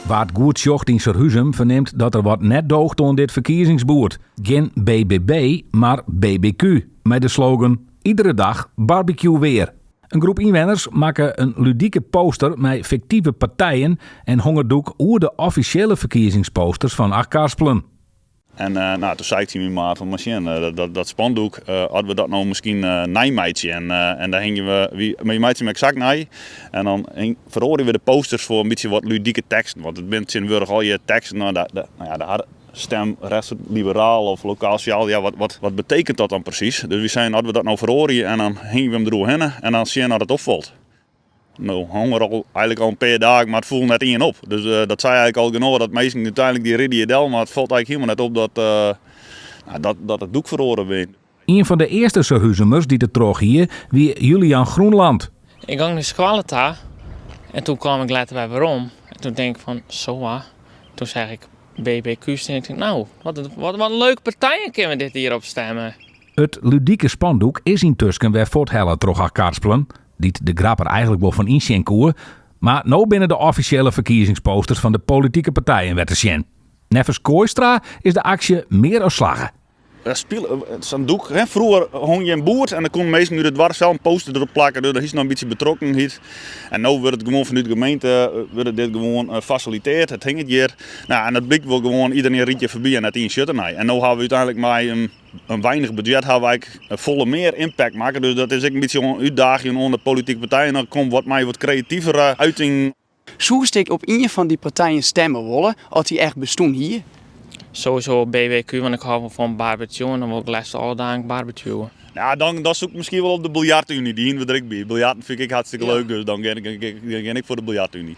Waard Goed Sjocht in Serhuzem verneemt dat er wat net doogt aan dit verkiezingsboerd. Geen BBB, maar BBQ. Met de slogan iedere dag barbecue weer. Een groep inwoners maken een ludieke poster met fictieve partijen en hongerdoek oer de officiële verkiezingsposters van Achtkarspelen. En toen zei ik tegen mijn maat van machine, dat spandoek, hadden we dat nou misschien nijmeidje. En daar hingen we met je meidje met exact nij. En dan verhoorden we de posters voor een beetje wat ludieke teksten. Want het bent in Wurg al je teksten, daar hadden stem, rest, liberaal of lokaal sociaal. Ja, wat betekent dat dan precies? Dus we zijn, hadden we dat nou verhoren en dan hingen we hem erdoorheen en dan zien we dat het opvalt. Nou, honger eigenlijk al een paar dagen, maar het voelde net in op. Dus dat zei eigenlijk al genoeg dat meestal uiteindelijk die ridden je del, maar het valt eigenlijk helemaal net op dat het doek verloren werd. Een van de eerste Serhuzemers die het trog hier, wie Julian Groenland. Ik ging naar Squaleta en toen kwam ik later bij waarom. En toen denk ik van, toen zeg ik BBQ's en ik denk, nou, wat een leuke partijen kunnen we dit hier op stemmen. Het ludieke spandoek is intussen weer voorthellen troch Achtkarspelen. Die de grapper eigenlijk wel van inschenkoer, maar nou binnen de officiële verkiezingsposters van de politieke partijen werd te zien. Neffens Kooistra is de actie meer dan slagen. Het is een doek. Hè? Vroeger hong je een boert en dan kon meestal nu het dwars zelf een poster erop plakken. Dus dat is nog een beetje betrokken. En nu wordt het gewoon vanuit de gemeente dit gewoon faciliteerd. Het hing het hier. Nou, en dat blijkt wel gewoon iedereen riet je voorbij en het in shirt. En nu hebben we uiteindelijk maar een weinig budget hebben wij volle meer impact maken. Dus dat is ook een beetje een uitdaging onder de politieke partijen. Dan komt wat creatievere uiting. Zoek op een van die partijen stemmen willen als die echt bestaan hier. Sowieso BBQ, want ik hou wel van barbecue en dan wil ik les alle dagen barbecuen. Ja, dan zoek ik misschien wel op de biljartunie, die in we druk bij. Biljarten vind ik hartstikke leuk, dus dan ga ik voor de biljartunie.